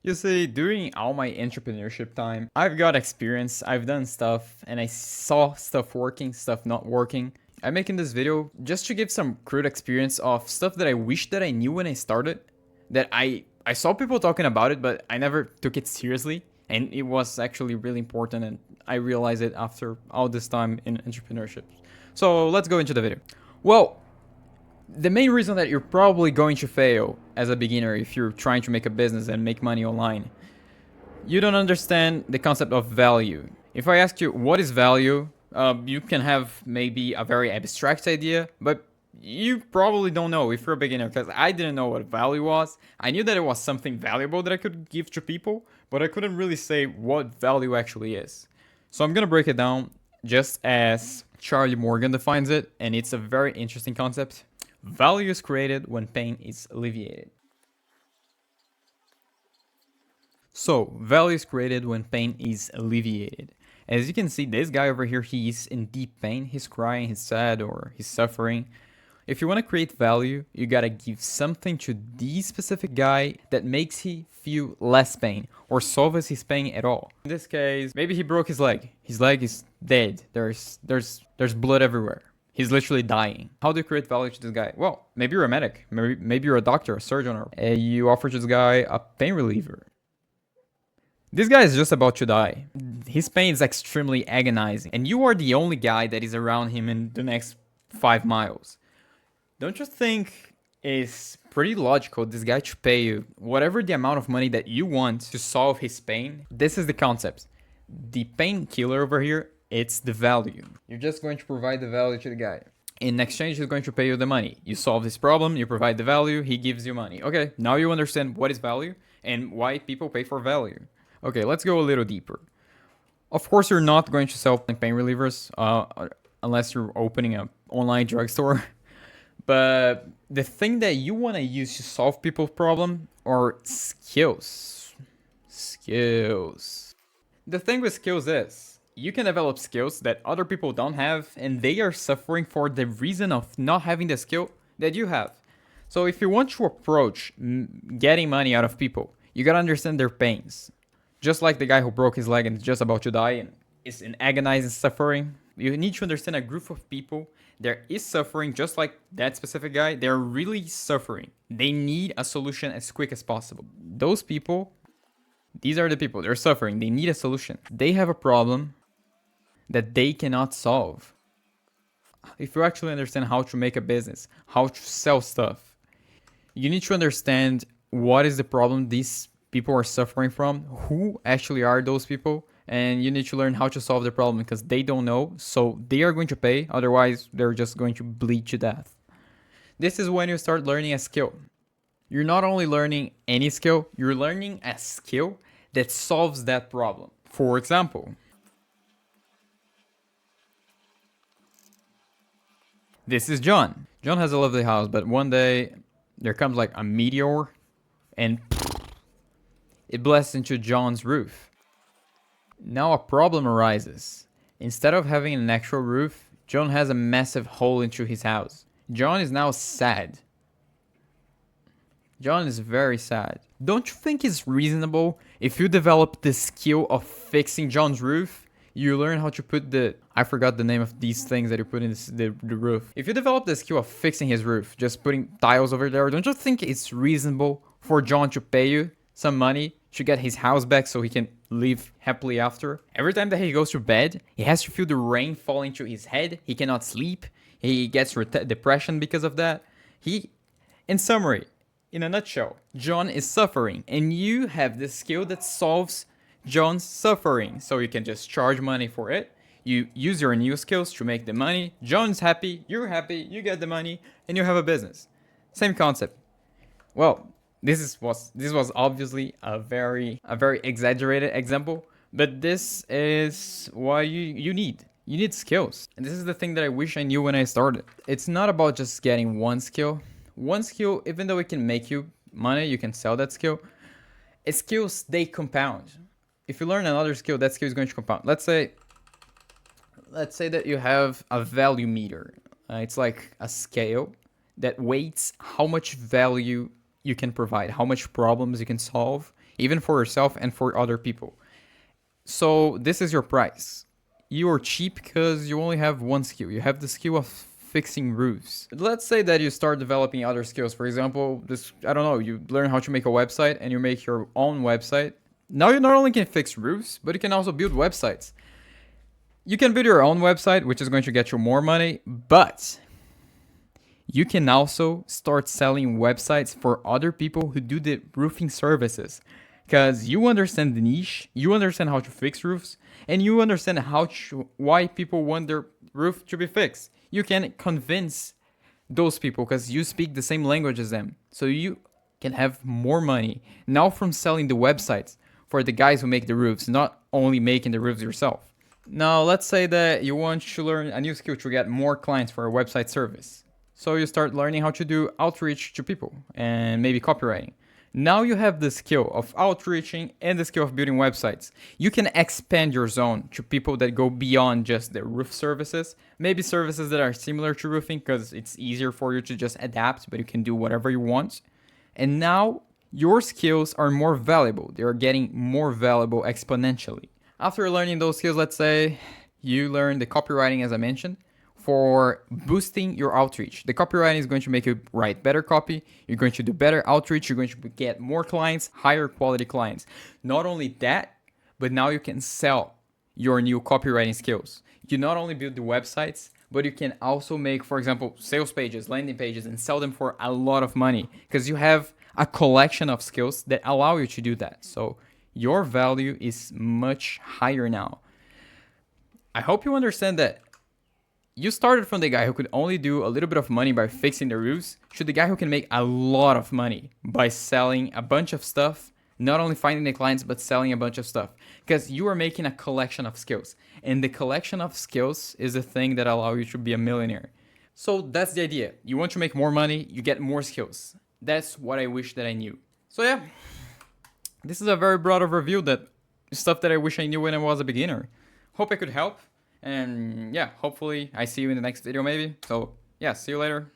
You see, during all my entrepreneurship time, I've got experience, I've done stuff, and I saw stuff working, stuff not working. I'm making this video just to give some crude experience of stuff that I wish that I knew when I started, that I saw people talking about it, but I never took it seriously, and it was actually really important, and I realized it after all this time in entrepreneurship. So let's go into the video. Well, the main reason that you're probably going to fail as a beginner if you're trying to make a business and make money online, you don't understand the concept of value. If I ask you what is value, you can have maybe a very abstract idea, but you probably don't know if you're a beginner, because I didn't know what value was. I knew that it was something valuable that I could give to people, but I couldn't really say what value actually is. So I'm gonna break it down just as Charlie Morgan defines it, and it's a very interesting concept. Value is created when pain is alleviated. So, value is created when pain is alleviated. As you can see, this guy over here, he's in deep pain. He's crying, he's sad, or he's suffering. If you want to create value, you gotta give something to this specific guy that makes he feel less pain or solves his pain at all. In this case, maybe he broke his leg. His leg is dead. There's blood everywhere. He's literally dying. How do you create value to this guy? Well, maybe you're a medic. Maybe you're a doctor, a surgeon, or you offer to this guy a pain reliever. This guy is just about to die. His pain is extremely agonizing, and you are the only guy that is around him in the next 5 miles. Don't you think it's pretty logical this guy to pay you whatever the amount of money that you want to solve his pain? This is the concept. The painkiller over here, it's the value. You're just going to provide the value to the guy. In exchange, he's going to pay you the money. You solve this problem, you provide the value, he gives you money. Okay, now you understand what is value and why people pay for value. Okay, let's go a little deeper. Of course, you're not going to sell pain relievers unless you're opening an online drugstore. But the thing that you want to use to solve people's problem are skills. Skills. The thing with skills is, you can develop skills that other people don't have, and they are suffering for the reason of not having the skill that you have. So if you want to approach getting money out of people, you gotta understand their pains. Just like the guy who broke his leg and is just about to die and is in agonizing suffering, you need to understand a group of people that is suffering just like that specific guy. They're really suffering. They need a solution as quick as possible. Those people, these are the people, they're suffering. They need a solution. They have a problem that they cannot solve. If you actually understand how to make a business, how to sell stuff, you need to understand what is the problem these people are suffering from, who actually are those people, and you need to learn how to solve the problem because they don't know, so they are going to pay, otherwise they're just going to bleed to death. This is when you start learning a skill. You're not only learning any skill, you're learning a skill that solves that problem. For example, this is John. John has a lovely house, but one day there comes like a meteor and it blasts into John's roof. Now a problem arises. Instead of having an actual roof, John has a massive hole into his house. John is now sad. John is very sad. Don't you think it's reasonable if you develop the skill of fixing John's roof? You learn how to put I forgot the name of these things that you put in the roof. If you develop the skill of fixing his roof, just putting tiles over there, don't you think it's reasonable for John to pay you some money to get his house back so he can live happily after? Every time that he goes to bed, he has to feel the rain falling to his head. He cannot sleep. He gets depression because of that. In summary, in a nutshell, John is suffering, and you have the skill that solves John's suffering. So you can just charge money for it. You use your new skills to make the money. John's happy, you're happy, you get the money, and you have a business. Same concept. Well, this was obviously a very exaggerated example, but this is why you need skills. And this is the thing that I wish I knew when I started. It's not about just getting one skill. One skill, even though it can make you money, you can sell that skill. Skills, they compound. If you learn another skill, that skill is going to compound. Let's say that you have a value meter. It's like a scale that weights how much value you can provide, how much problems you can solve even for yourself and for other people. So this is your price. You are cheap because you only have one skill. You have the skill of fixing roofs. Let's say that you start developing other skills. For example, I don't know, you learn how to make a website and you make your own website. Now you not only can fix roofs, but you can also build websites. You can build your own website, which is going to get you more money, but you can also start selling websites for other people who do the roofing services. Because you understand the niche, you understand how to fix roofs, and you understand why people want their roof to be fixed. You can convince those people because you speak the same language as them. So you can have more money now from selling the websites for the guys who make the roofs, not only making the roofs yourself. Now, let's say that you want to learn a new skill to get more clients for a website service. So you start learning how to do outreach to people and maybe copywriting. Now you have the skill of outreaching and the skill of building websites. You can expand your zone to people that go beyond just the roof services, maybe services that are similar to roofing because it's easier for you to just adapt, but you can do whatever you want. And now your skills are more valuable. They are getting more valuable exponentially. After learning those skills, let's say you learn the copywriting as I mentioned, for boosting your outreach. The copywriting is going to make you write better copy. You're going to do better outreach. You're going to get more clients, higher quality clients. Not only that, but now you can sell your new copywriting skills. You not only build the websites, but you can also make, for example, sales pages, landing pages, and sell them for a lot of money because you have a collection of skills that allow you to do that. So your value is much higher now. I hope you understand that you started from the guy who could only do a little bit of money by fixing the roofs to the guy who can make a lot of money by selling a bunch of stuff, not only finding the clients, but selling a bunch of stuff. Because you are making a collection of skills. And the collection of skills is the thing that allows you to be a millionaire. So that's the idea. You want to make more money, you get more skills. That's what I wish that I knew. So yeah, this is a very broad overview that stuff that I wish I knew when I was a beginner. Hope I could help. And yeah, hopefully I see you in the next video maybe. So yeah, see you later.